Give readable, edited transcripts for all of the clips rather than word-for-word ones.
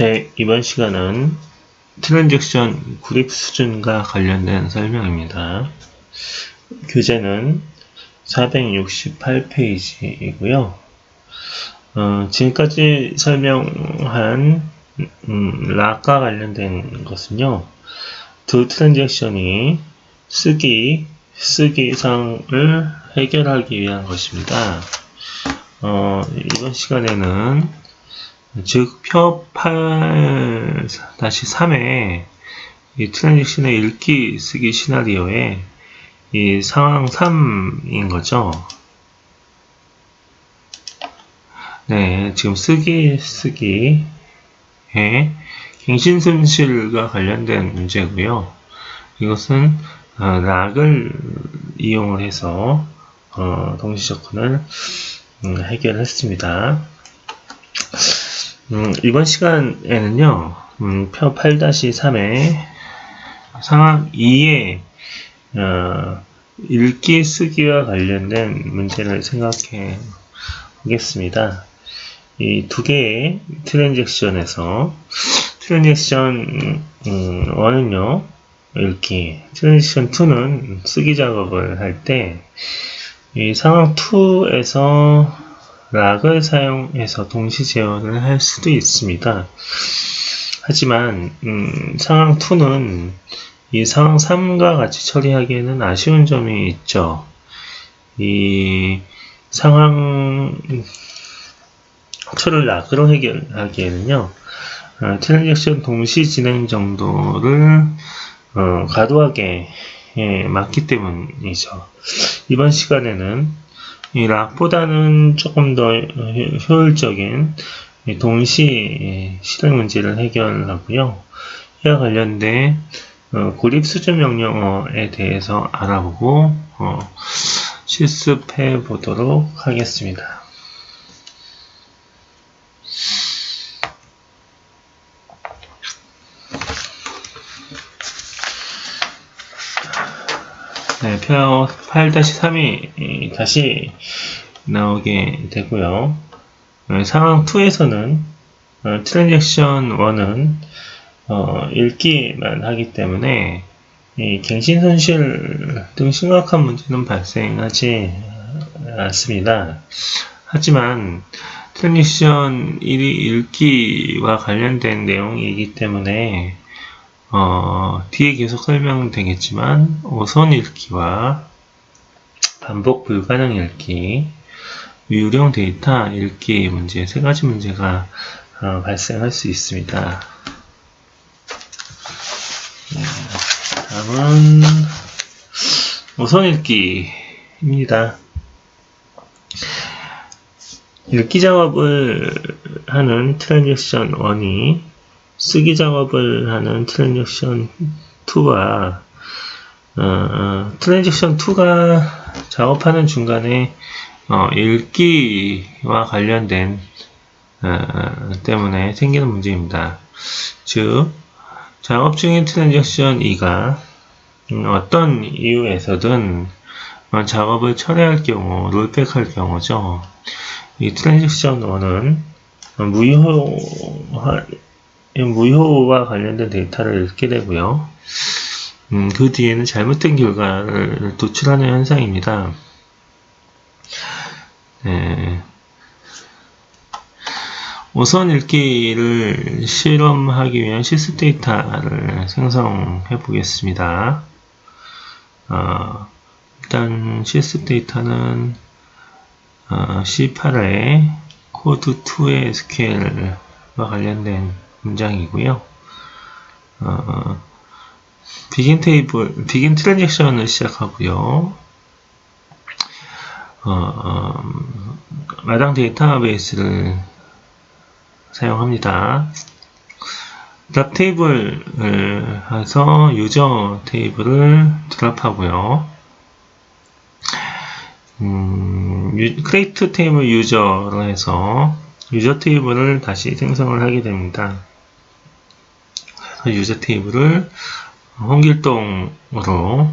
네, 이번 시간은 트랜잭션 구립 수준과 관련된 설명입니다. 교재는 468페이지이고요. 지금까지 설명한 락과 관련된 것은요. 두 트랜잭션이 쓰기상을 해결하기 위한 것입니다. 이번 시간에는 즉, 표 8-3의 이 트랜잭션의 읽기, 쓰기 시나리오에 이 상황 3인 거죠. 네, 지금 쓰기의 갱신손실과 관련된 문제고요. 이것은 락을 이용을 해서 동시접근을 해결했습니다. 이번 시간에는요, 표 8-3의 상황 2의 읽기, 쓰기와 관련된 문제를 생각해 보겠습니다. 이 두 개의 트랜잭션에서 트랜잭션 1은요, 읽기, 트랜잭션 2는 쓰기 작업을 할 때 이 상황 2에서 락을 사용해서 동시 제어를 할 수도 있습니다. 하지만 상황 2는 이 상황 3과 같이 처리하기에는 아쉬운 점이 있죠. 이 상황 2를 락으로 해결하기에는요, 트랜잭션 동시 진행 정도를 과도하게 맞기 때문이죠. 이번 시간에는 이 락보다는 조금 더 효율적인 동시 실행 문제를 해결하고요. 이와 관련된 고립 수준 명령어에 대해서 알아보고 실습해 보도록 하겠습니다. 네, 표 8-3이 다시 나오게 되고요. 상황 2에서는 트랜잭션 1은 읽기만 하기 때문에 이 갱신 손실 등 심각한 문제는 발생하지 않습니다. 하지만 트랜잭션 1이 읽기와 관련된 내용이기 때문에 뒤에 계속 설명되겠지만 우선 읽기와 반복 불가능 읽기, 유령 데이터 읽기 문제, 세 가지 문제가 발생할 수 있습니다. 다음은 우선 읽기입니다. 읽기 작업을 하는 트랜잭션 1이 쓰기 작업을 하는 트랜잭션 2와 트랜잭션 2가 작업하는 중간에 읽기와 관련된 때문에 생기는 문제입니다. 즉, 작업 중인 트랜잭션 2가 어떤 이유에서든 작업을 철회할 경우, 롤백할 경우죠. 이 트랜잭션 1은 무효와 관련된 데이터를 읽게 되고요. 그 뒤에는 잘못된 결과를 도출하는 현상입니다. 네. 우선 읽기를 실험하기 위한 실습 데이터를 생성해 보겠습니다. 일단 실습 데이터는 C8의 코드 2의 SQL과 관련된 문장이고요. 비긴 트랜잭션을 시작하고요. 마당 데이터베이스를 사용합니다. 드랍 테이블을 해서 유저 테이블을 드랍하고요. 크레이트 테이블 유저로 해서 유저 테이블을 다시 생성을 하게 됩니다. 유저 테이블을 홍길동으로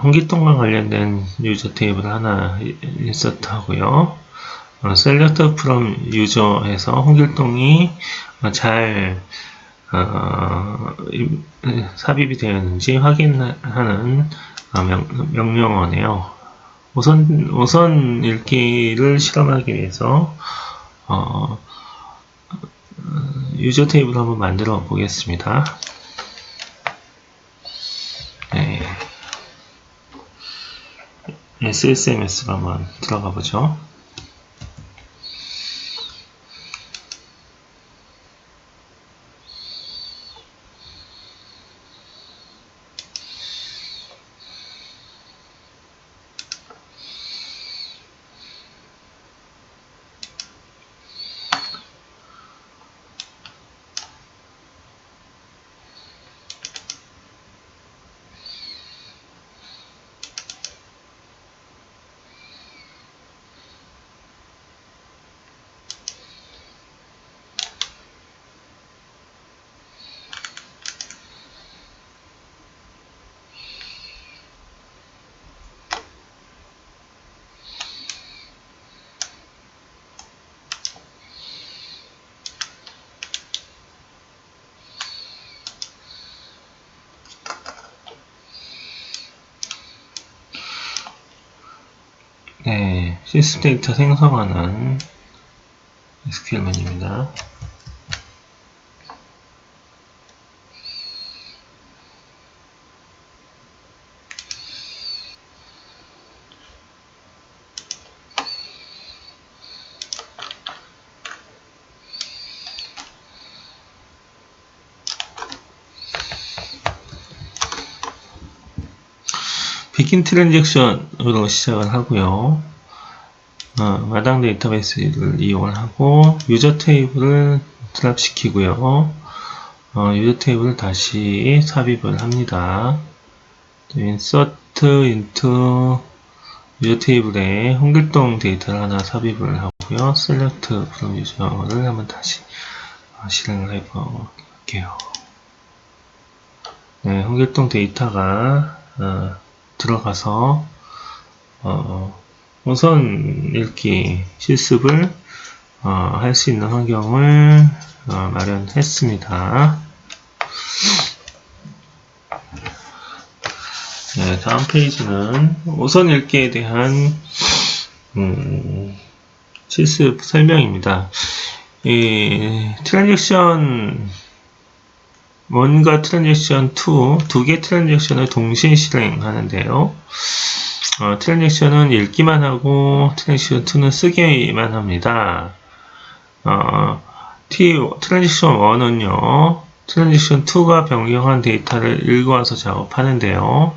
홍길동과 관련된 유저 테이블 하나 인서트 하고요. select from user에서 홍길동이 잘 삽입이 되었는지 확인하는 명령어네요. 우선 읽기를 실험하기 위해서 유저 테이블을 한번 만들어 보겠습니다. 네. SSMS로 한번 들어가 보죠. 네, 시스 데이터 생성하는 SQL 메뉴입니다. 비긴 트랜잭션으로 시작을 하고요. 마당 데이터베이스를 이용을 하고 유저 테이블을 드랍시키고요. 유저 테이블을 다시 삽입을 합니다. insert into 유저 테이블에 홍길동 데이터를 하나 삽입을 하고요. select from user를 한번 다시 실행을 해볼게요. 네, 홍길동 데이터가 들어가서 우선 읽기 실습을 할 수 있는 환경을 마련했습니다. 네, 다음 페이지는 우선 읽기에 대한 실습 설명입니다. 트랜잭션 1과 트랜잭션 2, 두 개 트랜잭션을 동시에 실행하는데요. 트랜잭션은 읽기만 하고 트랜잭션 2는 쓰기만 합니다. 트랜잭션 1은요, 트랜잭션 2가 변경한 데이터를 읽어와서 작업하는데요.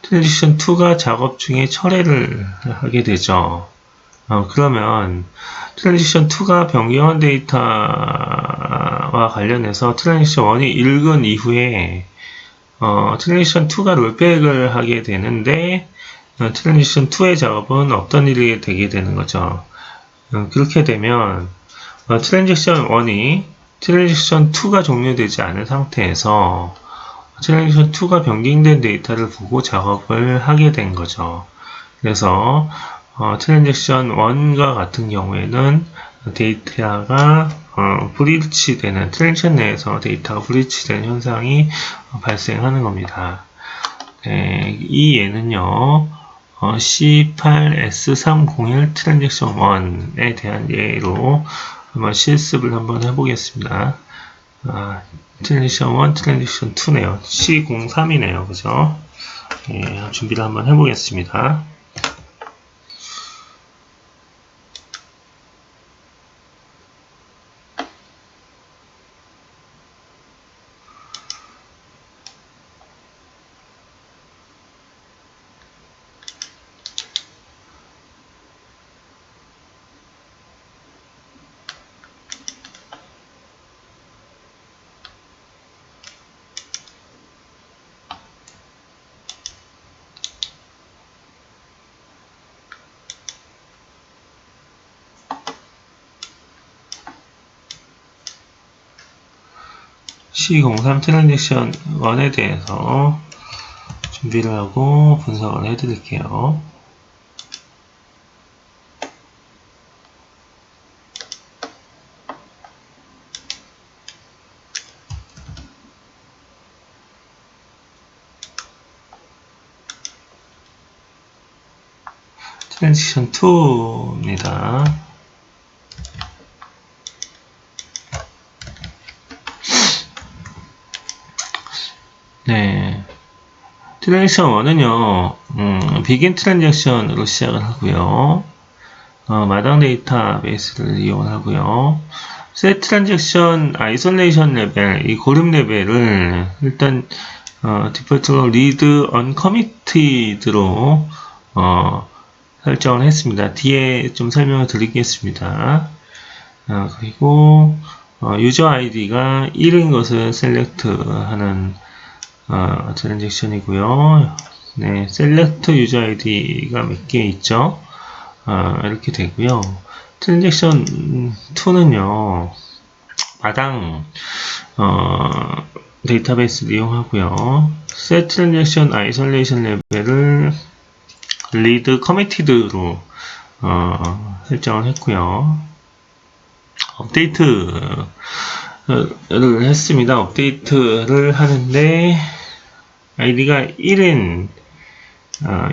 트랜잭션 2가 작업 중에 철회를 하게 되죠. 그러면 트랜지션 2가 변경한 데이터와 관련해서 트랜지션 1이 읽은 이후에 트랜지션 2가 롤백을 하게 되는데 트랜지션 2의 작업은 없던 일이 되게 되는 거죠. 그렇게 되면 트랜지션 1이 트랜지션 2가 종료되지 않은 상태에서 트랜지션 2가 변경된 데이터를 보고 작업을 하게 된 거죠. 그래서 트랜잭션 1과 같은 경우에는 데이터가 브리치되는, 트랜잭션 내에서 데이터가 브리치되는 현상이 발생하는 겁니다. 네, 이 예는요, C8S301 트랜잭션 1에 대한 예로 한번 실습을 한번 해보겠습니다. 트랜잭션 1, 트랜잭션 2네요. C03이네요. 그죠? 예, 준비를 한번 해보겠습니다. C03 트랜잭션 1에 대해서 준비를 하고 분석을 해드릴게요. 트랜지션 2입니다. 네. 트랜지션 1은요, 비긴 트랜잭션으로 시작을 하고요. 마당 데이터베이스를 이용하고요. 셋 트랜잭션 아이솔레이션 레벨, 이 고름 레벨을 일단 디폴트로 리드 언커미티드로 설정을 했습니다. 뒤에 좀 설명을 드리겠습니다. 그리고 유저 아이디가 1인 것을 셀렉트 하는 트랜잭션이고요. 네, 셀렉트 유저 아이디가 몇 개 있죠. 이렇게 되고요. 트랜잭션 2는요, 마당 데이터베이스를 이용하고요. set transaction isolation 레벨을 read committed로 설정을 했고요. 업데이트를 했습니다. 업데이트를 하는데 아이디가 1인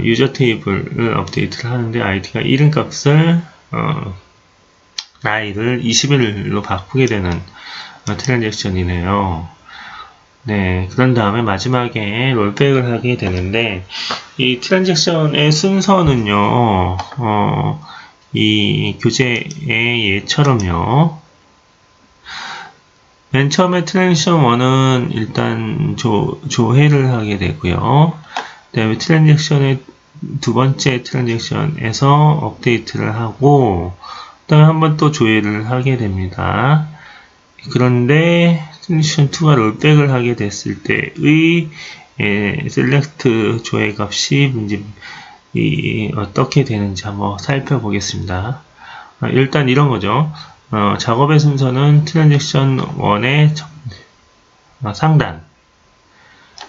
유저 테이블을 업데이트를 하는데 아이디가 1인 값을 나이를 21로 바꾸게 되는 트랜잭션이네요. 네, 그런 다음에 마지막에 롤백을 하게 되는데 이 트랜잭션의 순서는요, 이 교재의 예처럼요. 맨 처음에 트랜잭션 1은 일단 조회를 하게 되고요. 그 다음에 트랜잭션의 두 번째 트랜잭션에서 업데이트를 하고 그 다음에 한 번 또 조회를 하게 됩니다. 그런데 트랜지션 2가 롤백을 하게 됐을 때의 셀렉트 조회 값이 어떻게 되는지 한번 살펴보겠습니다. 일단 이런 거죠. 작업의 순서는 트랜지션 1의 상단,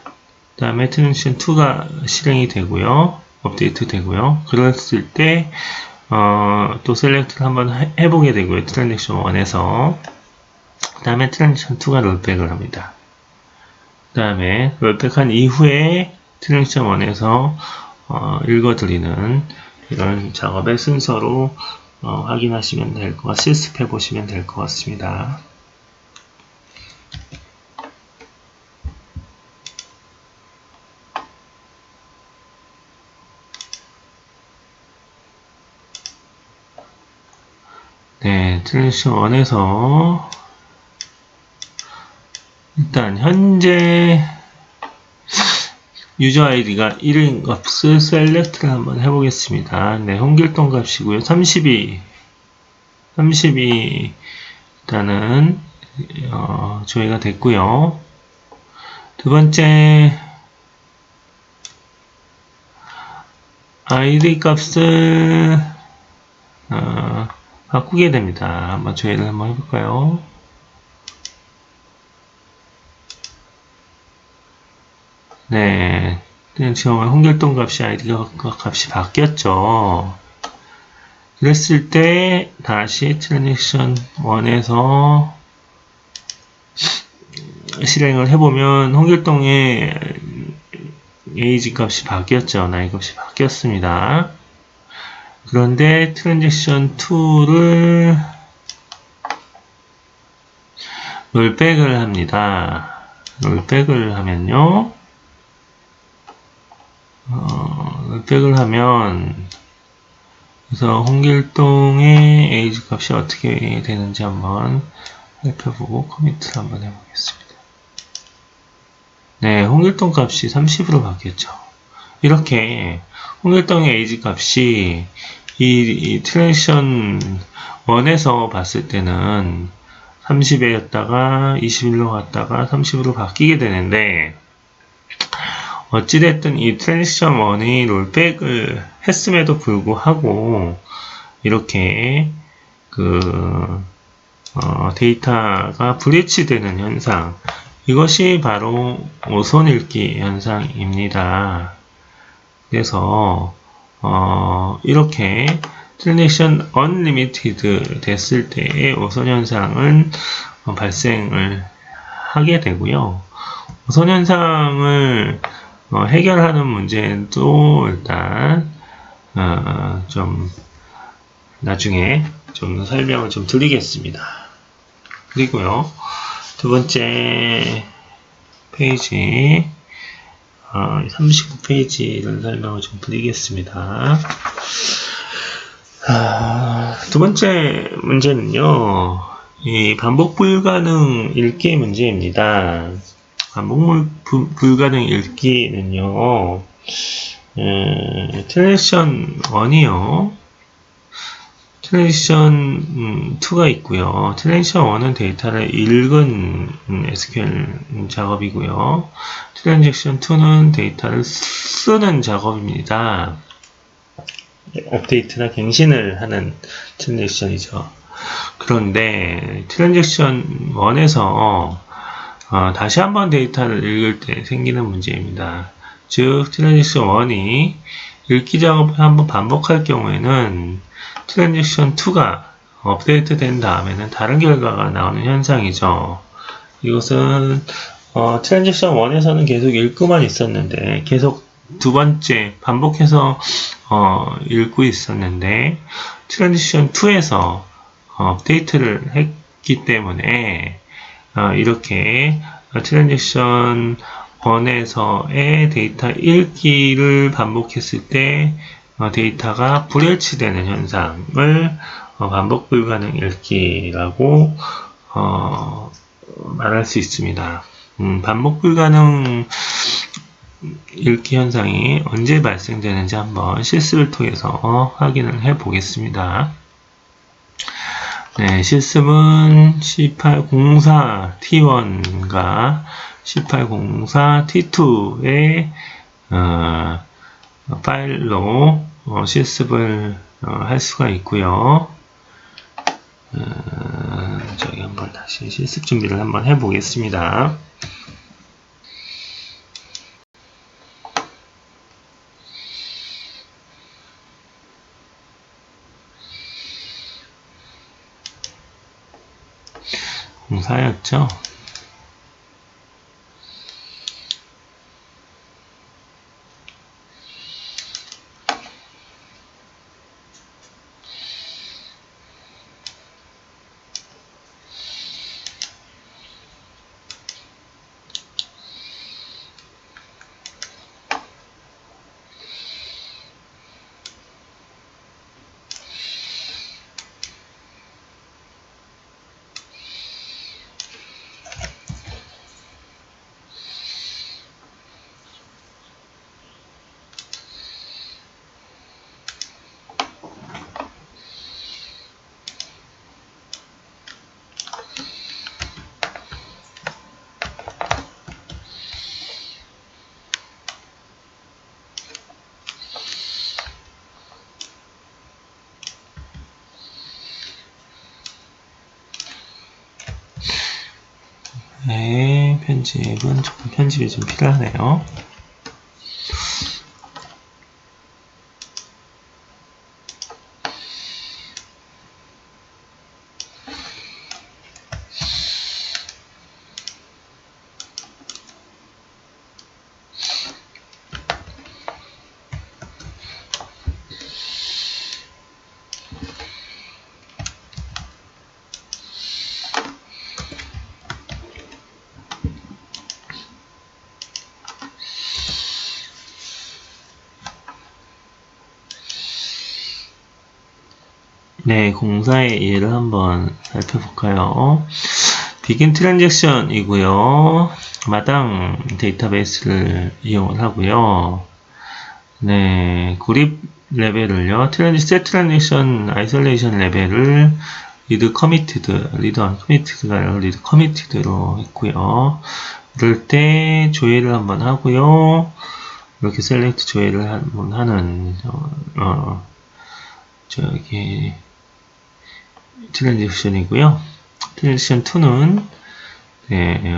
그 다음에 트랜지션 2가 실행이 되고요. 업데이트 되고요. 그랬을 때 또 셀렉트를 한번 해보게 되고요. 트랜지션 1에서 그 다음에 트랜지션 2가 롤백을 합니다. 그 다음에 롤백한 이후에 트랜지션 1에서 읽어드리는 이런 작업의 순서로 확인하시면 될 것, 실습해 보시면 될 것 같습니다. 네, 트랜지션 1에서 일단 현재 유저 아이디가 1인 값을 셀렉트를 한번 해보겠습니다. 네, 홍길동 값이고요. 32 일단은 조회가 됐고요. 두 번째 아이디 값을 바꾸게 됩니다. 한번 조회를 한번 해볼까요? 네, 지금 홍길동 값이 아이디가 값이 바뀌었죠. 그랬을 때 다시 트랜지션 1에서 실행을 해보면 홍길동의 에이지 값이 바뀌었죠. 나이 값이 바뀌었습니다. 그런데 트랜지션 2를 롤백을 합니다. 롤백을 하면요. 롤백을 하면 그래서 홍길동의 에이지 값이 어떻게 되는지 한번 살펴보고 커미트를 한번 해보겠습니다. 네, 홍길동 값이 30으로 바뀌었죠. 이렇게 홍길동의 에이지 값이 이 트랜지션 1에서 봤을 때는 30회였다가 21로 갔다가 30으로 바뀌게 되는데 어찌됐든 이 트랜지션 1이 롤백을 했음에도 불구하고 이렇게 데이터가 브리치되는 현상, 이것이 바로 오손 읽기 현상입니다. 그래서 이렇게 트랜지션 언리미티드 됐을 때의 오손 현상은 발생을 하게 되고요. 오손 현상을 해결하는 문제도 일단 좀 나중에 좀 설명을 좀 드리겠습니다. 그리고요, 두 번째 페이지, 39페이지를 설명을 좀 드리겠습니다. 두 번째 문제는요, 이 반복 불가능 읽기 문제입니다. 반복 불가능 읽기는요, 트랜지션 1이요, 트랜지션 2가 있고요. 트랜지션 1은 데이터를 읽은 SQL 작업이고요. 트랜지션 2는 데이터를 쓰는 작업입니다. 업데이트나 갱신을 하는 트랜지션이죠. 그런데 트랜지션 1에서 다시 한번 데이터를 읽을 때 생기는 문제입니다. 즉 트랜지션 1이 읽기 작업을 한번 반복할 경우에는 트랜지션 2가 업데이트 된 다음에는 다른 결과가 나오는 현상이죠. 이것은 트랜지션 1에서는 계속 읽고만 있었는데 계속 두 번째 반복해서 읽고 있었는데 트랜지션 2에서 업데이트를 했기 때문에 이렇게 트랜지션 1에서의 데이터 읽기를 반복했을 때 데이터가 불일치되는 현상을 반복 불가능 읽기라고 말할 수 있습니다. 반복 불가능 읽기 현상이 언제 발생되는지 한번 실습을 통해서 확인을 해 보겠습니다. 네, 실습은 C804 T1과 C804 T2의 파일로 실습을 할 수가 있고요. 저기 한번 다시 실습 준비를 한번 해 보겠습니다. 공사였죠. 네, 편집은 조금 편집이 좀 필요하네요. 네, 공사의 예를 한번 살펴볼까요? 비긴 트랜잭션이고요. 마당 데이터베이스를 이용을 하고요. 네, 구립 레벨을요. 셋 트랜잭션 아이솔레이션 레벨을 리드 커미티드, 리드 언커미티드가 아니라 리드 커미티드로 했고요. 이럴 때 조회를 한번 하고요. 이렇게 셀렉트 조회를 한번 하는 저기 트랜지션이고요. 트랜지션 2는 네,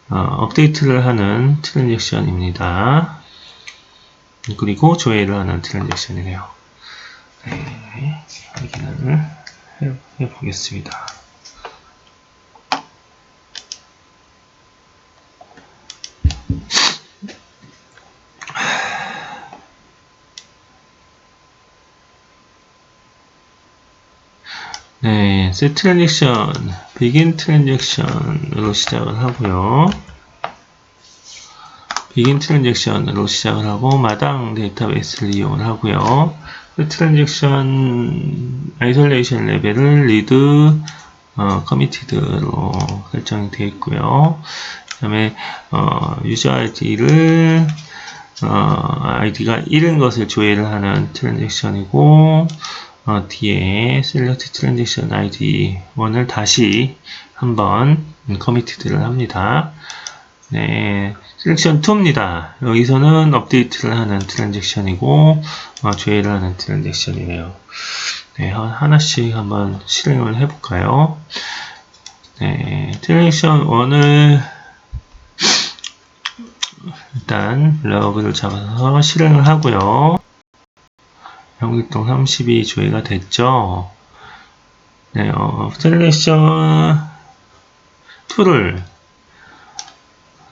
업데이트를 하는 트랜지션입니다. 그리고 조회를 하는 트랜지션이네요. 네, 확인을 해보겠습니다. 네, set transaction, begin transaction으로 시작을 하고요. begin transaction으로 시작을 하고 마당 데이터베이스를 이용을 하고요. set transaction isolation 레벨을 read, committed로 설정이 되어 있고요. 그 다음에 user ID를 ID가 1인 것을 조회를 하는 트랜잭션이고 뒤에 select transaction ID 1을 다시 한번 committed를 합니다. 네, 셀렉션 2입니다. 여기서는 업데이트를 하는 트랜잭션이고 조회를 하는 트랜잭션이네요. 네, 하나씩 한번 실행을 해볼까요? 네, 트랜잭션 1을 일단 러그를 잡아서 실행을 하고요. 현길동 30이 조회가 됐죠. 네, 트랜잭션 2를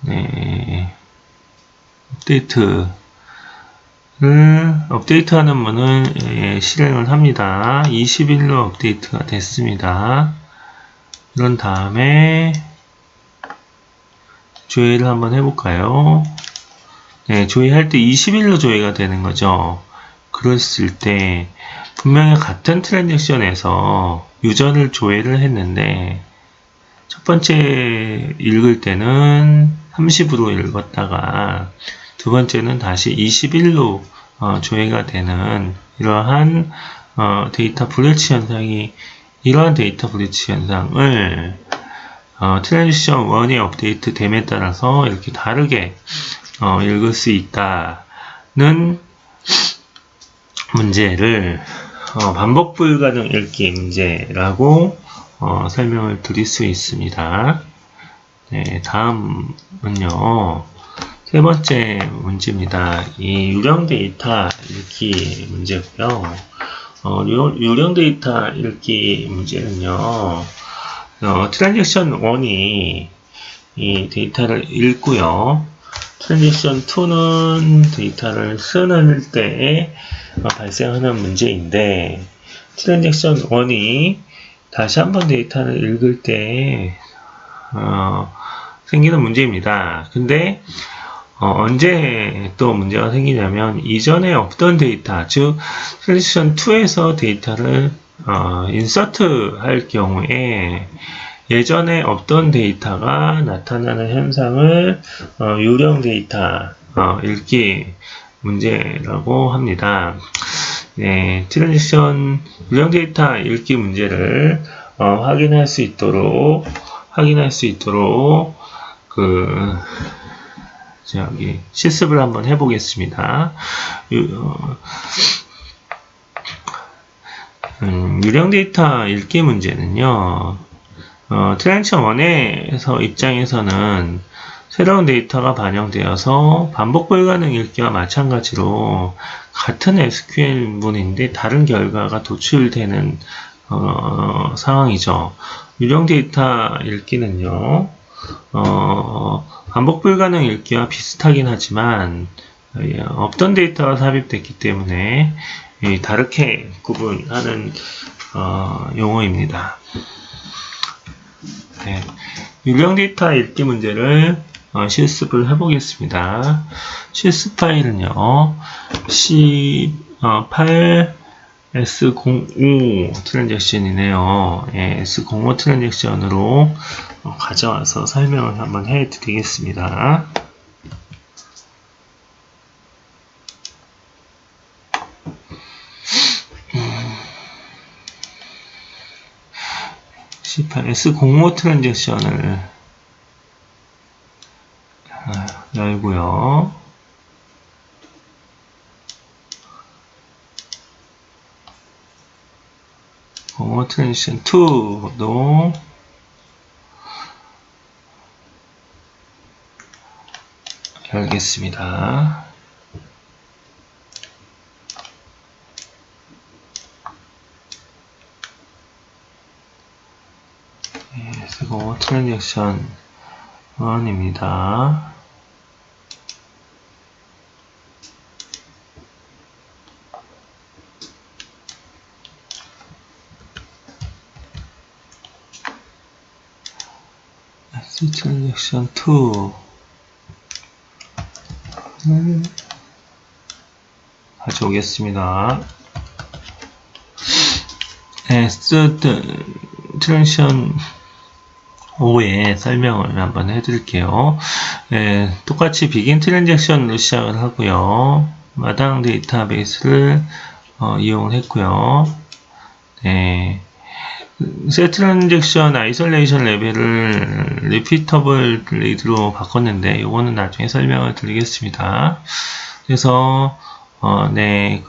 네, 업데이트하는 문을 실행을 합니다. 20일로 업데이트가 됐습니다. 그런 다음에 조회를 한번 해볼까요? 네, 조회할 때 20일로 조회가 되는 거죠. 그랬을 때 분명히 같은 트랜잭션에서 유저를 조회를 했는데 첫 번째 읽을 때는 30으로 읽었다가 두 번째는 다시 21로 조회가 되는 이러한 데이터 브리치 현상을 트랜지션 1이 업데이트 됨에 따라서 이렇게 다르게 읽을 수 있다는 문제를 반복 불가능 읽기 문제라고 설명을 드릴 수 있습니다. 네, 다음은요. 세 번째 문제입니다. 이 유령 데이터 읽기 문제고요. 유령 데이터 읽기 문제는요. 트랜잭션 1이 이 데이터를 읽고요. 트랜잭션 2는 데이터를 쓰는 때 발생하는 문제인데 트랜잭션 1이 다시 한번 데이터를 읽을 때 생기는 문제입니다. 근데 언제 또 문제가 생기냐면 이전에 없던 데이터, 즉 트랜지션 2에서 데이터를 인서트 할 경우에 예전에 없던 데이터가 나타나는 현상을 유령 데이터 읽기 문제라고 합니다. 네, 트랜지션 유령 데이터 읽기 문제를 확인할 수 있도록 여기 실습을 한번 해보겠습니다. 유령 데이터 읽기 문제는요, 트랜지션 1에서 입장에서는 새로운 데이터가 반영되어서 반복 불가능 읽기와 마찬가지로 같은 SQL문인데 다른 결과가 도출되는 상황이죠. 유령 데이터 읽기는요, 반복 불가능 읽기와 비슷하긴 하지만 없던 데이터가 삽입됐기 때문에 다르게 구분하는 용어입니다. 네, 유령 데이터 읽기 문제를 실습을 해보겠습니다. 실습 파일은요, C8S05 트랜잭션이네요. 예, S05 트랜잭션으로 가져와서 설명을 한번 해드리겠습니다. S05 트랜잭션을 열고요. 트랜지션 2도 열겠습니다. 그리고 트랜잭션 1입니다. 트랜잭션 2를 가져오겠습니다. 네, 트랜잭션 5의 설명을 한번 해드릴게요. 네, 똑같이 비긴 트랜잭션으로 시작을 하고요. 마당 데이터베이스를 이용을 했고요. 네, 셋 트랜잭션 아이솔레이션 레벨을 리피터블 리드로 바꿨는데 이거는 나중에 설명을 드리겠습니다. 그래서 네,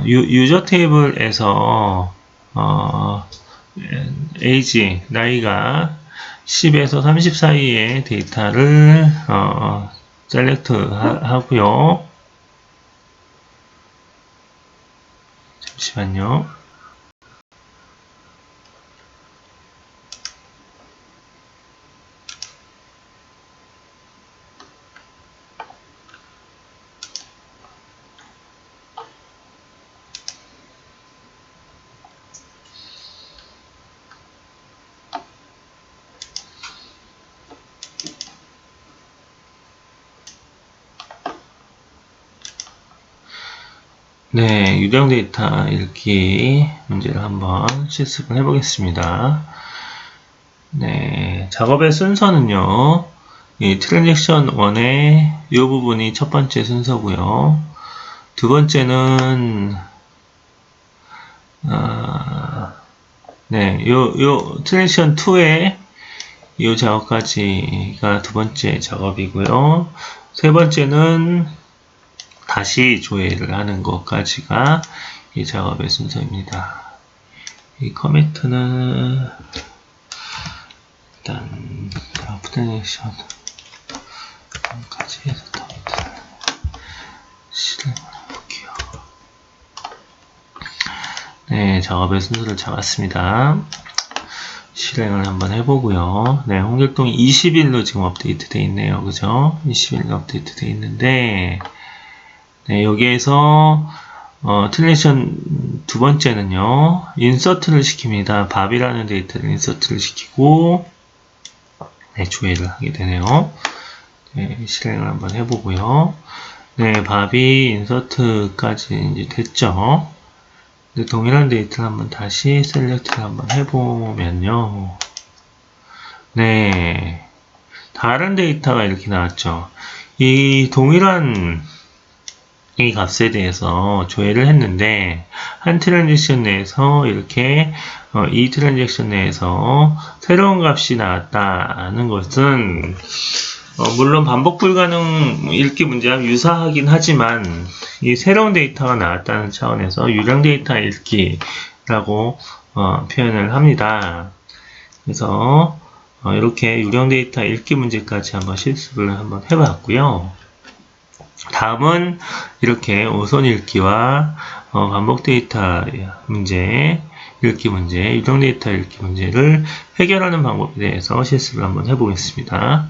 유저 테이블에서 에이지 나이가 10에서 30 사이의 데이터를 셀렉트 하고요. 잠시만요. 네, 유령 데이터 읽기 문제를 한번 실습을 해보겠습니다. 네, 작업의 순서는요, 이 트랜잭션 1의 이 부분이 첫 번째 순서고요. 두 번째는, 네, 요 트랜잭션 2의 이 작업까지가 두 번째 작업이고요. 세 번째는 다시 조회를 하는 것까지가 이 작업의 순서입니다. 이 커미트는 일단 트랜잭션 까지 해서 커미트를 실행을 해볼게요. 네, 작업의 순서를 잡았습니다. 실행을 한번 해보고요. 네, 홍길동이 20일로 지금 업데이트 되어 있네요. 그죠? 20일로 업데이트 되어 있는데, 네, 여기에서 트랜잭션 두 번째는요, 인서트를 시킵니다. 밥이라는 데이터를 인서트를 시키고, 네, 조회를 하게 되네요. 네, 실행을 한번 해보고요. 네, 밥이 인서트까지 이제 됐죠. 근데 동일한 데이터를 한번 다시 셀렉트를 한번 해보면요. 네, 다른 데이터가 이렇게 나왔죠. 이 동일한 이 값에 대해서 조회를 했는데 한 트랜잭션 내에서 이렇게 이 트랜잭션 내에서 새로운 값이 나왔다는 것은 물론 반복 불가능 읽기 문제와 유사하긴 하지만 이 새로운 데이터가 나왔다는 차원에서 유령 데이터 읽기라고 표현을 합니다. 그래서 이렇게 유령 데이터 읽기 문제까지 한번 실습을 한번 해봤고요. 다음은 이렇게 오선 읽기와 반복 데이터 문제, 읽기 문제, 유령 데이터 읽기 문제를 해결하는 방법에 대해서 실습을 한번 해보겠습니다.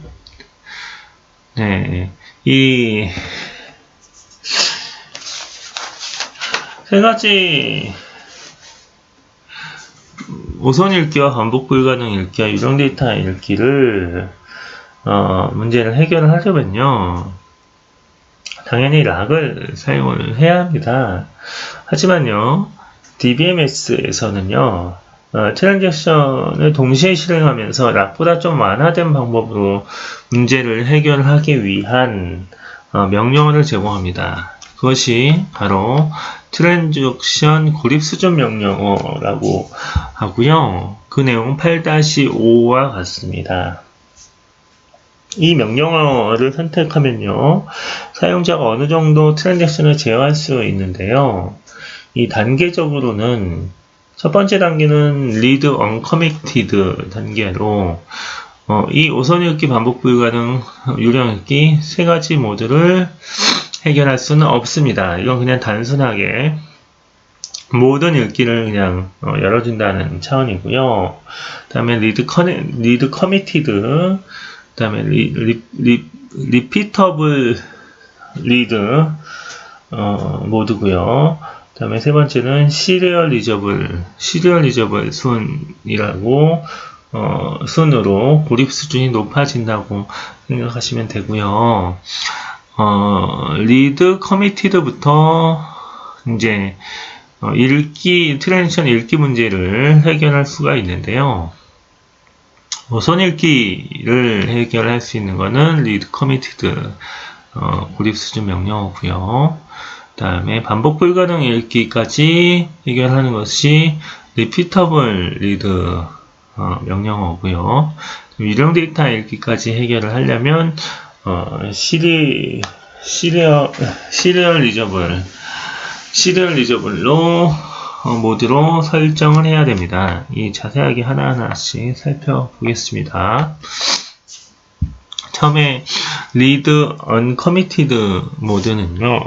네, 이 세 가지 오선 읽기와 반복 불가능 읽기와 유령 데이터 읽기를 문제를 해결을 하려면요. 당연히 락을 사용을 해야 합니다. 하지만요, DBMS에서는요, 트랜잭션을 동시에 실행하면서 락보다 좀 완화된 방법으로 문제를 해결하기 위한 명령어를 제공합니다. 그것이 바로 트랜잭션 고립 수준 명령어라고 하고요. 그 내용은 8-5와 같습니다. 이 명령어를 선택하면요, 사용자가 어느 정도 트랜잭션을 제어할 수 있는데요. 이 단계적으로는 첫 번째 단계는 read uncommitted 단계로 이 오선 읽기 반복 불가능 유령 읽기 세 가지 모드를 해결할 수는 없습니다. 이건 그냥 단순하게 모든 읽기를 그냥 열어준다는 차원이고요. 그 다음에 read committed, 그 다음에 repeatable read 모드고요. 그 다음에 세 번째는 serializable 순이라고 순으로 고립 수준이 높아진다고 생각하시면 되고요. 리드 커미티드부터 이제 트랜지션 읽기 문제를 해결할 수가 있는데요. 우선 읽기를 해결할 수 있는 것은 리드 커미티드 고립 수준 명령어고요. 그 다음에 반복 불가능 읽기까지 해결하는 것이 리피터블 리드 명령어고요. 유령 데이터 읽기까지 해결을 하려면 시리얼리저블로 모드로 설정을 해야 됩니다. 이 자세하게 하나하나씩 살펴보겠습니다. 처음에 read uncommitted 모드는요,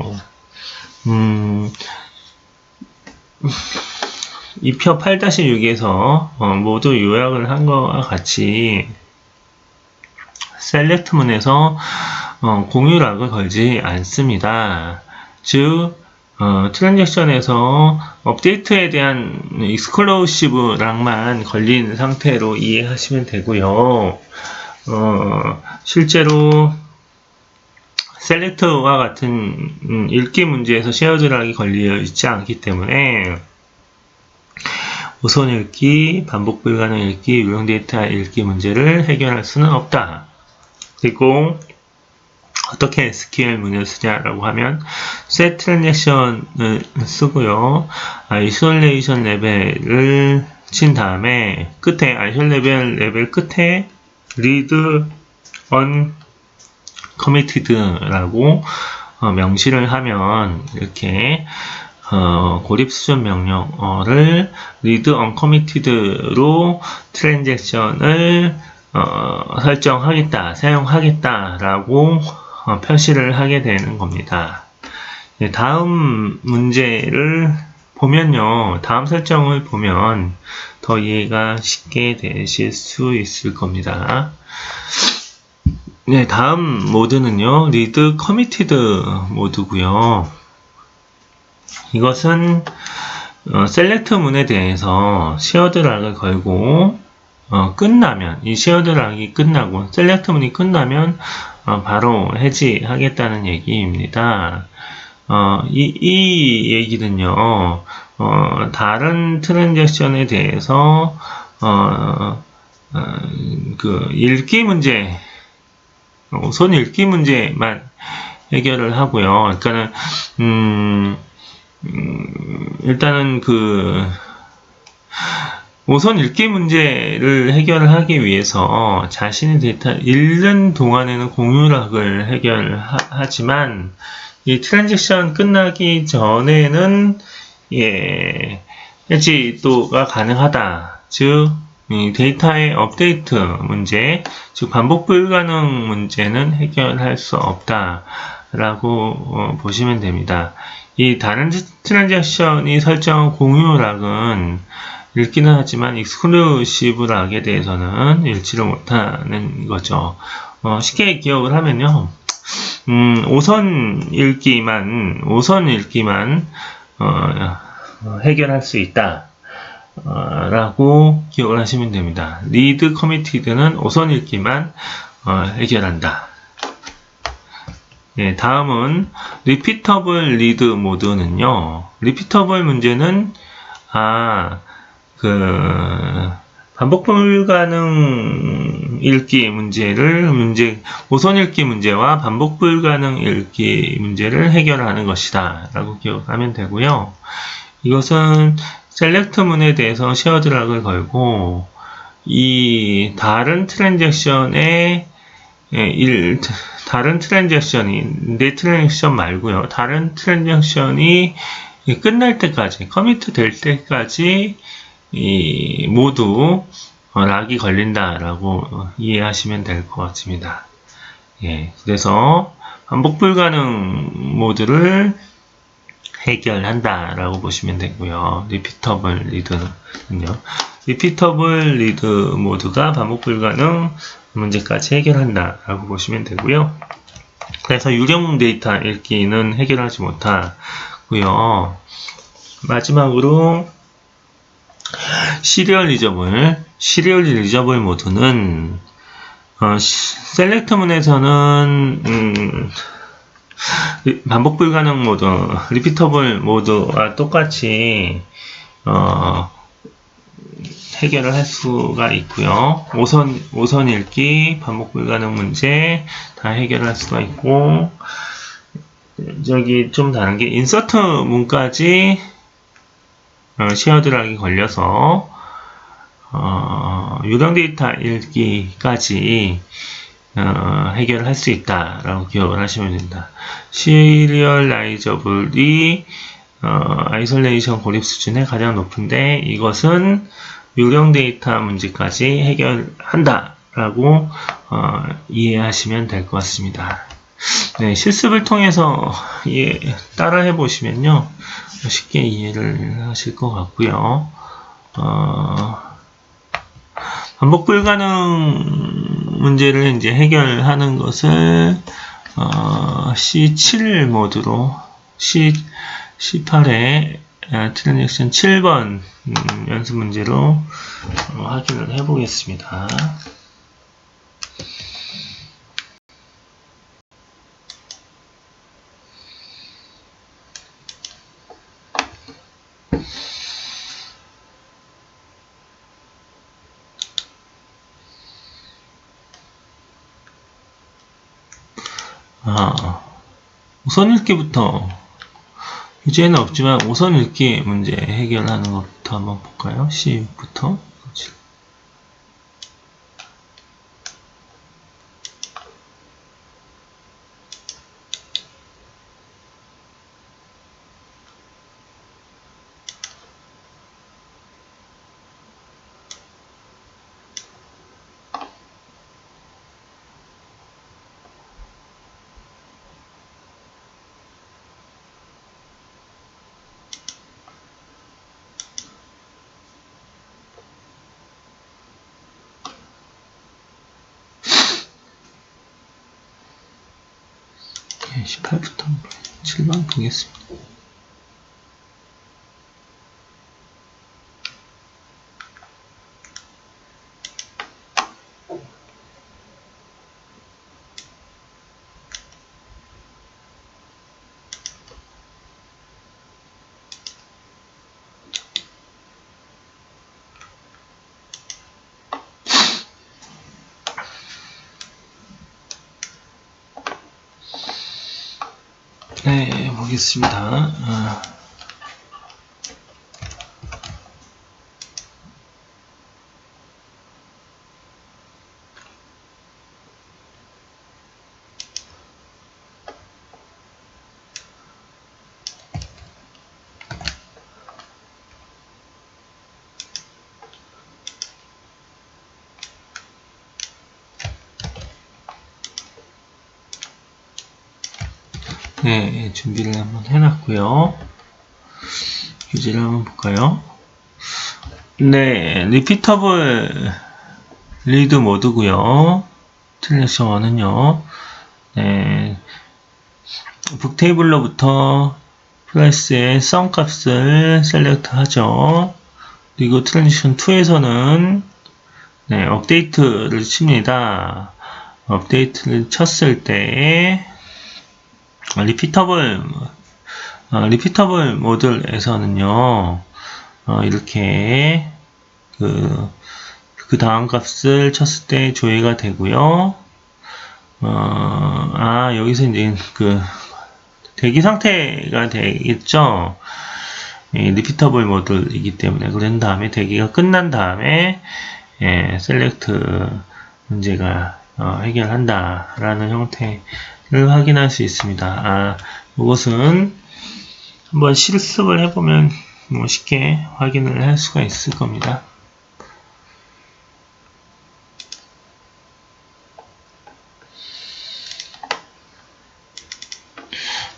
이표 8-6에서 모두 요약을 한 것과 같이 select 문에서 공유락을 걸지 않습니다. 즉, 트랜잭션에서 업데이트에 대한 익스클로시브랑만 걸린 상태로 이해하시면 되고요. 실제로 셀렉트와 같은 읽기 문제에서 쉐어드락이 걸려 있지 않기 때문에 우선 읽기, 반복 불가능 읽기, 유형 데이터 읽기 문제를 해결할 수는 없다. 그리고 어떻게 SQL 문을 쓰냐라고 하면 set transaction 쓰고요. isolation 레벨을 친 다음에 끝에 isolation 레벨 끝에 read uncommitted라고 명시를 하면 이렇게 고립 수준 명령어를 read uncommitted로 트랜잭션을 설정하겠다, 사용하겠다라고 표시를 하게 되는 겁니다. 다음 문제를 보면요, 다음 설정을 보면 더 이해가 쉽게 되실 수 있을 겁니다. 네, 다음 모드는요, read committed 모드고요. 이것은 select 문에 대해서 shared 락을 걸고 끝나면, 이 shared 락이 끝나고 select 문이 끝나면 바로 해지하겠다는 얘기입니다. 이 얘기는요, 다른 트랜잭션에 대해서 읽기 문제, 우선 읽기 문제만 해결을 하고요. 그러니까는 일단은 우선 읽기 문제를 해결을 하기 위해서 자신의 데이터를 읽는 동안에는 공유락을 해결하지만 이 트랜잭션 끝나기 전에는 해지가 가능하다. 즉 이 데이터의 업데이트 문제, 즉 반복 불가능 문제는 해결할 수 없다 라고 보시면 됩니다. 이 다른 트랜잭션이 설정한 공유락은 읽기는 하지만 익스클루시브 락에 대해서는 읽지를 못하는 거죠. 쉽게 기억을 하면요, 우선 읽기만 해결할 수 있다 라고 기억을 하시면 됩니다. read committed는 우선 읽기만 해결한다. 네, 다음은 repeatable read 모드는요, repeatable 문제는 반복 불가능 읽기 우선 읽기 문제와 반복 불가능 읽기 문제를 해결하는 것이다 라고 기억하면 되고요. 이것은 select 문에 대해서 shared 락을 걸고 이 다른 트랜잭션이 내 트랜잭션 말고요, 다른 트랜잭션이 끝날 때까지, 커미트 될 때까지 모두 락이 걸린다라고 이해하시면 될 것 같습니다. 그래서 반복 불가능 모드를 해결한다라고 보시면 되고요. 리피터블 리드는요, 리피터블 리드 모드가 반복 불가능 문제까지 해결한다라고 보시면 되고요. 그래서 유령 데이터 읽기는 해결하지 마지막으로 시리얼리저블 시리얼 리저블 모드는 셀렉트문에서는 반복 불가능 모드, 리피터블 모드와 똑같이 해결을 할 수가 있고요. 5선 읽기, 반복 불가능 문제 다 해결을 할 수가 있고, 저기 좀 다른 게 인서트 문까지 쉐어드락이 걸려서 유령 데이터 읽기까지 해결을 할 수 있다라고 기억을 하시면 된다. 시리얼라이저블이 아이솔레이션 고립 수준에 가장 높은데 이것은 유령 데이터 문제까지 해결한다 라고 이해하시면 될 것 같습니다. 네, 실습을 통해서 따라 해보시면요 쉽게 이해를 하실 것 같고요. 반복 불가능 문제를 이제 해결하는 것을 C7 모드로 C8의 트랜잭션 7번 연습 문제로 확인을 해 보겠습니다. 우선 읽기부터 교재에는 없지만 우선 읽기 문제 해결하는 것부터 한번 볼까요? C6부터 네, 18부터 7번 보겠습니다. 네, 보겠습니다. 네, 준비를 한번 해놨고요. 교재를 한번 볼까요? 네, 리피터블 리드 모드고요. 트랜잭션 1은요. 네, 북테이블로부터 플러스의 썸 값을 셀렉트 하죠. 그리고 트랜잭션 2에서는 네, 업데이트를 칩니다. 업데이트를 쳤을 때 리피터블 모드에서는요 이렇게 그 다음 값을 쳤을 때 조회가 되고요. 여기서 이제 대기 상태가 되겠죠. 리피터블 모드이기 때문에 그런 다음에 대기가 끝난 다음에 셀렉트 문제가 해결한다 라는 형태를 확인할 수 있습니다. 이것은 한번 실습을 해보면 쉽게 확인을 할 수가 있을 겁니다.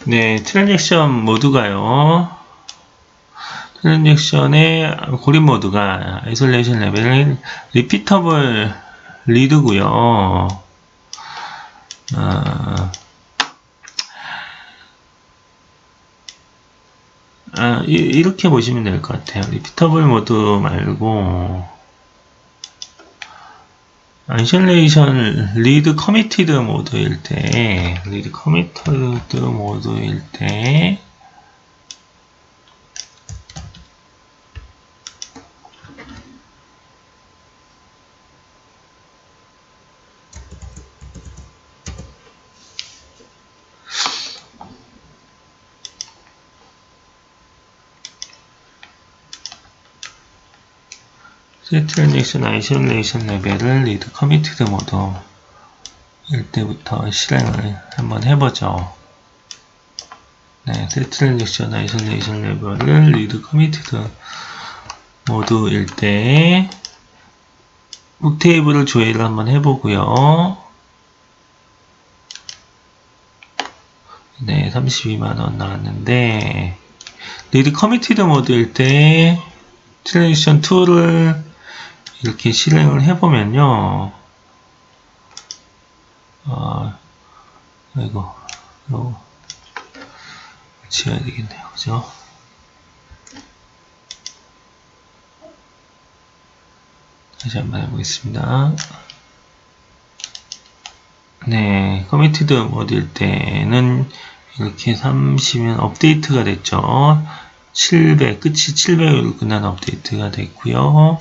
네, 트랜잭션 모드가요. 트랜잭션의 고립 모드가 아이솔레이션 레벨은 리피터블 리드고요. 이렇게 보시면 될 것 같아요. 리피터블 모드 말고 아이솔레이션 리드 커미티드 모드일 때 셋 트랜잭션 아이솔레이션 레벨을 리드 커미티드 모드일 때부터 실행을 한번 해보죠. 네, 셋 트랜잭션 아이솔레이션 레벨을 리드 커미티드 모드일 때 북 테이블을 조회를 한번 해보고요. 네, 32만원 나왔는데 리드 커미티드 모드일 때 트랜지션 2를 이렇게 실행을 해보면요. 이거 지워야 되겠네요. 그죠? 다시 한번 해보겠습니다. 네, 커미티드 모드일 때는 이렇게 30면 업데이트가 됐죠. 700, 끝이 700으로 끝난 업데이트가 됐고요.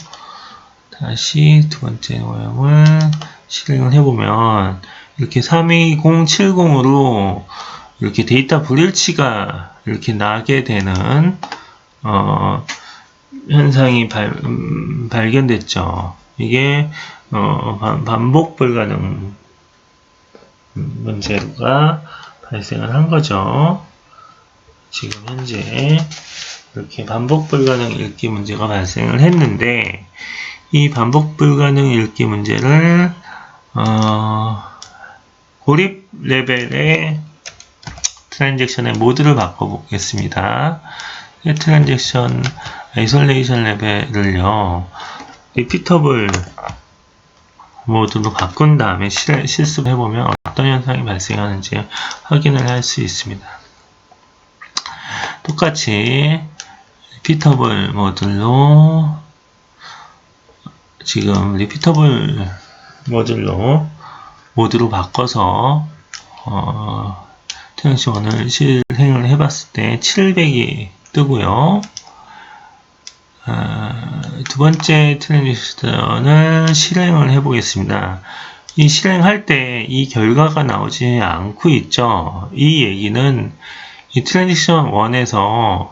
다시 두 번째 모형을 실행을 해보면 이렇게 32070으로 이렇게 데이터 불일치가 이렇게 나게 되는 현상이 발견됐죠. 이게 반복 불가능 문제가 발생을 한 거죠. 지금 현재 이렇게 반복 불가능 읽기 문제가 발생을 했는데 이 반복 불가능 읽기 문제를 고립 레벨의 트랜잭션의 모드를 바꿔보겠습니다. 트랜잭션 아이솔레이션 레벨을요 리피터블 모드로 바꾼 다음에 실습을 해보면 어떤 현상이 발생하는지 확인을 할 수 있습니다. 똑같이 리피터블 모듈로 지금 리피터블 모드로 바꿔서 트랜지션을 실행을 해봤을 때 700이 뜨고요. 두 번째 트랜지션을 실행을 해보겠습니다. 이 실행할 때 이 결과가 나오지 않고 있죠. 이 얘기는 이 트랜지션 1에서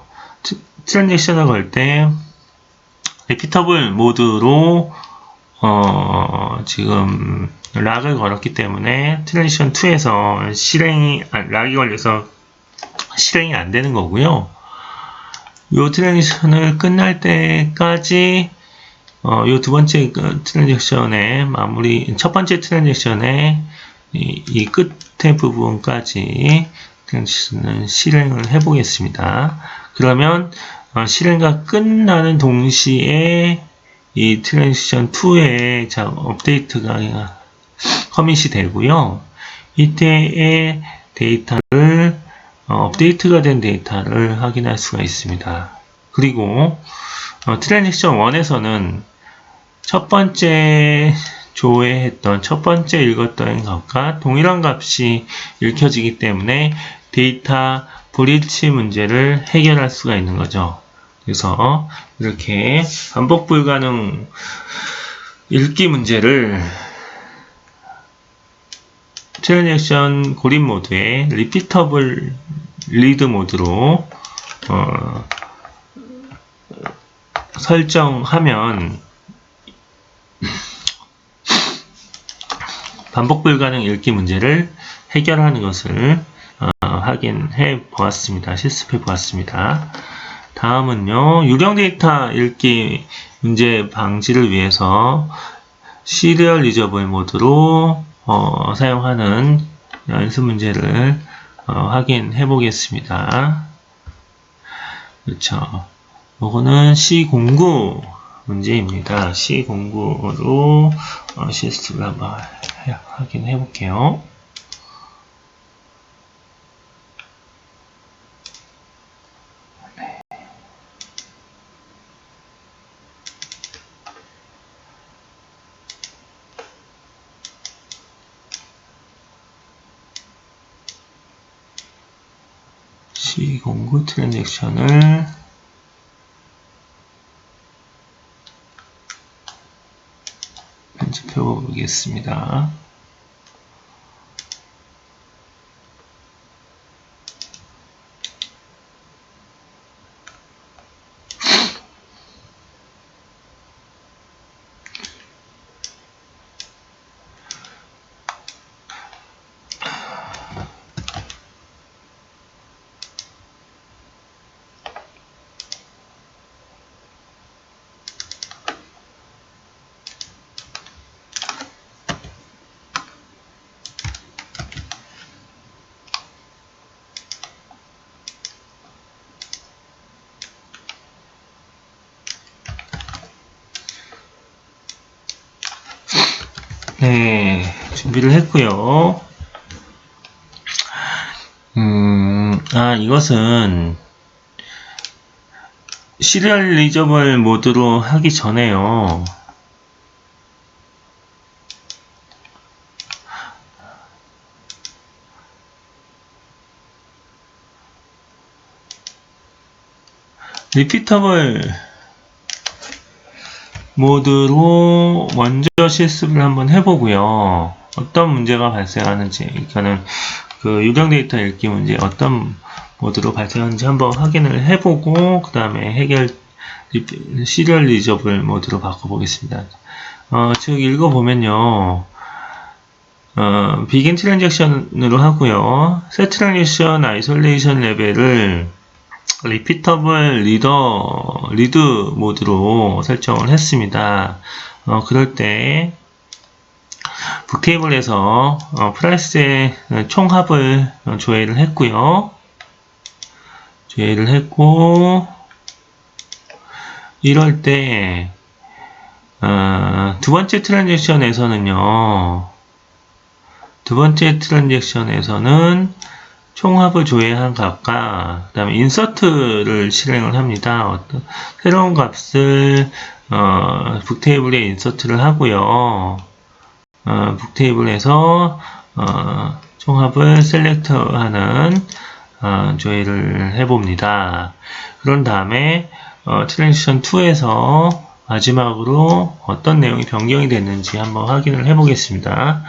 트랜지션을 걸 때 리피터블 모드로 지금 락을 걸었기 때문에 트랜지션 2에서 락이 걸려서 실행이 안 되는 거고요. 이 트랜지션을 끝날 때까지 이 두 번째 트랜잭션의 첫 번째 트랜잭션의 이 끝에 부분까지 트랜잭션을 실행을 해보겠습니다. 그러면 실행과 끝나는 동시에 이 트랜지션 2의 업데이트가 커밋이 되고요. 이때의 데이터를 업데이트가 된 데이터를 확인할 수가 있습니다. 그리고 트랜지션 1에서는 첫 번째 조회했던 첫 번째 읽었던 값과 동일한 값이 읽혀지기 때문에 데이터 불일치 문제를 해결할 수가 있는 거죠. 그래서 이렇게 반복 불가능 읽기 문제를 트랜잭션 고립 모드에 리피터블 리드 모드로 설정하면 반복 불가능 읽기 문제를 해결하는 것을 확인해 보았습니다. 실습해 보았습니다. 다음은요, 유령 데이터 읽기 문제 방지를 위해서 시리얼 리저블 모드로 사용하는 연습 문제를 확인해 보겠습니다. 그렇죠. 이거는 C09 문제입니다. C09로 실습을 한번 확인해 볼게요. G09 트랜잭션을 편집해 보겠습니다. 네, 준비를 했고요. 이것은 시리얼리저블 모드로 하기 전에요. 리피터블 모드로 먼저 실습을 한번 해보고요. 어떤 문제가 발생하는지, 그러니까는 그 유령 데이터 읽기 문제 어떤 모드로 발생하는지 한번 확인을 해보고 그 다음에 시리얼 리저블 모드로 바꿔보겠습니다. 즉 읽어보면요. 비긴 트랜잭션으로 하고요. 셋 트랜잭션 아이솔레이션 레벨을 리피터블 리드 모드로 설정을 했습니다. 그럴 때 북테이블에서 프라이스의 총합을 조회를 했고요. 조회를 했고 이럴 때 두 번째 트랜잭션에서는 총합을 조회한 값과 그 다음에 인서트를 실행을 합니다. 새로운 값을 북테이블에 인서트를 하고요. 북테이블에서 총합을 셀렉트하는 조회를 해봅니다. 그런 다음에 트랜지션 2에서 마지막으로 어떤 내용이 변경이 됐는지 한번 확인을 해보겠습니다.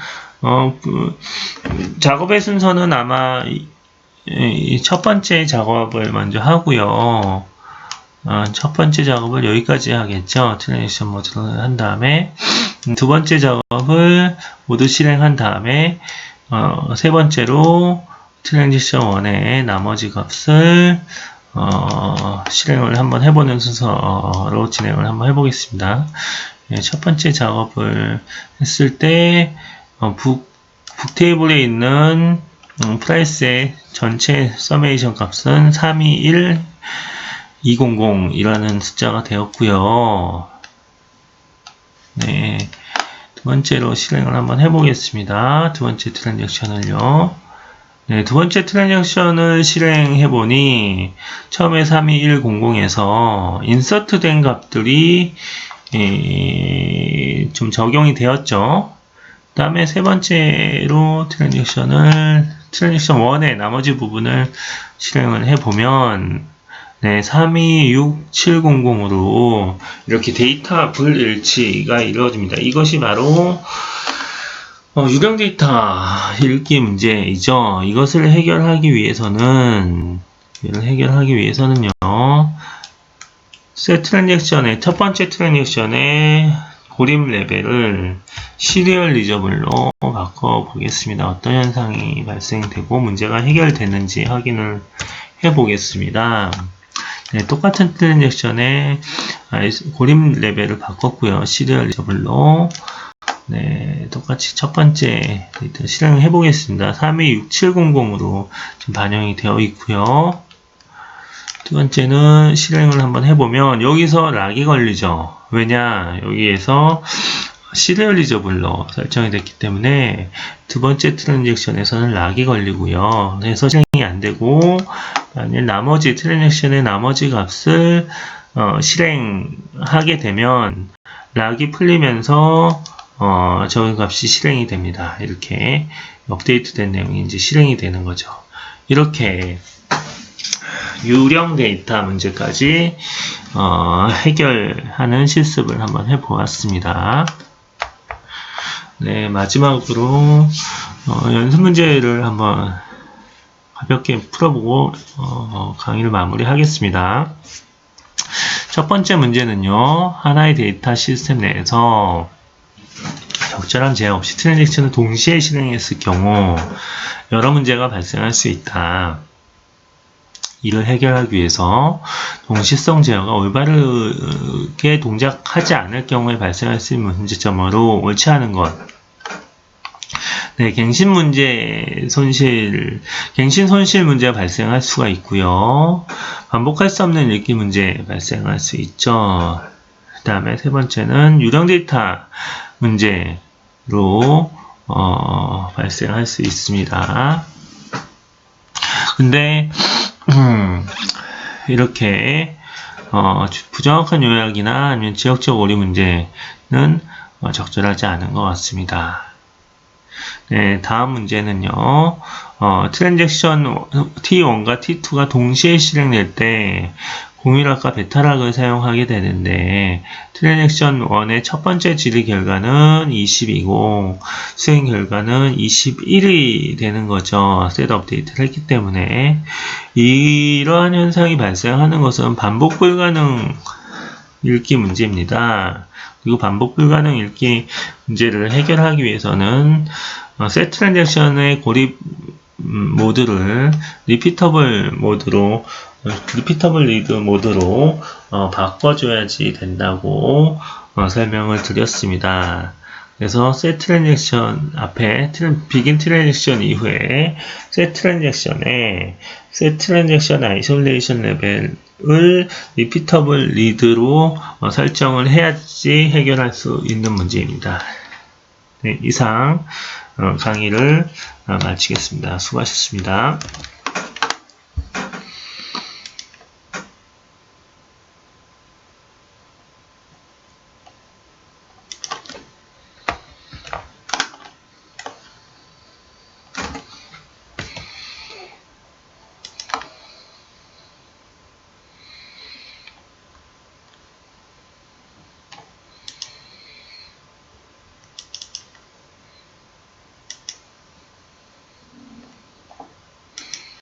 작업의 순서는 아마 이 첫 번째 작업을 먼저 하고요. 첫 번째 작업을 여기까지 하겠죠. 트랜지션 모드를 한 다음에 두 번째 작업을 모두 실행한 다음에 세 번째로 트랜지션 1의 나머지 값을 실행을 한번 해보는 순서로 진행을 한번 해보겠습니다. 첫 번째 작업을 했을 때 북테이블에 있는 프라이스의 전체 서메이션 값은 321200이라는 숫자가 되었고요. 네, 두 번째로 실행을 한번 해보겠습니다. 두 번째 트랜잭션을요. 네, 두 번째 트랜잭션을 실행해보니 처음에 32100에서 인서트된 값들이 좀 적용이 되었죠. 그 다음에 세 번째로 트랜잭션 1의 나머지 부분을 실행을 해보면 네, 326700으로 이렇게 데이터 불일치가 이루어집니다. 이것이 바로 유령 데이터 읽기 문제이죠. 이것을 해결하기 위해서는요, 첫 번째 트랜잭션의 고림 레벨을 시리얼 리저블로 바꿔보겠습니다. 어떤 현상이 발생되고 문제가 해결됐는지 확인을 해보겠습니다. 네, 똑같은 트랜잭션의 고림 레벨을 바꿨고요. 시리얼 리저블로. 네, 똑같이 첫 번째 실행을 해보겠습니다. 326700으로 지금 반영이 되어 있고요. 두 번째는 실행을 한번 해보면 여기서 락이 걸리죠. 왜냐, 여기에서 시리얼 리저블로 설정이 됐기 때문에 두 번째 트랜잭션에서는 락이 걸리고요. 그래서 실행이 안 되고 만일 나머지 트랜잭션의 나머지 값을 실행하게 되면 락이 풀리면서 저 값이 실행이 됩니다. 이렇게 업데이트된 내용이 이제 실행이 되는 거죠. 이렇게 유령 데이터 문제까지 해결하는 실습을 한번 해보았습니다. 네, 마지막으로 연습 문제를 한번 가볍게 풀어보고 강의를 마무리하겠습니다. 첫 번째 문제는요, 하나의 데이터 시스템 내에서 적절한 제한 없이 트랜잭션을 동시에 실행했을 경우 여러 문제가 발생할 수 있다. 이를 해결하기 위해서 동시성 제어가 올바르게 동작하지 않을 경우에 발생할 수 있는 문제점으로 옳지 않은 것. 네, 갱신 손실 문제가 발생할 수가 있고요. 반복할 수 없는 읽기 문제 발생할 수 있죠. 그 다음에 세 번째는 유령 데이터 문제로 발생할 수 있습니다. 근데 이렇게 부정확한 요약이나 아니면 지역적 오류 문제는 적절하지 않은 것 같습니다. 네, 다음 문제는요. 트랜잭션 T1과 T2가 동시에 실행될 때 공유락과 베타락을 사용하게 되는데 트랜잭션 1의 첫 번째 질의 결과는 20이고 수행 결과는 21이 되는 거죠. 셋 업데이트를 했기 때문에 이러한 현상이 발생하는 것은 반복 불가능 읽기 문제입니다. 그리고 반복 불가능 읽기 문제를 해결하기 위해서는 셋 트랜잭션의 고립 모드를 리피터블 리드 모드로 바꿔줘야지 된다고 설명을 드렸습니다. 그래서 셋 트랜잭션 앞에 비긴 트랜잭션 이후에 셋 트랜잭션 아이솔레이션 레벨을 리피터블 리드로 설정을 해야지 해결할 수 있는 문제입니다. 네, 이상 강의를 마치겠습니다. 수고하셨습니다.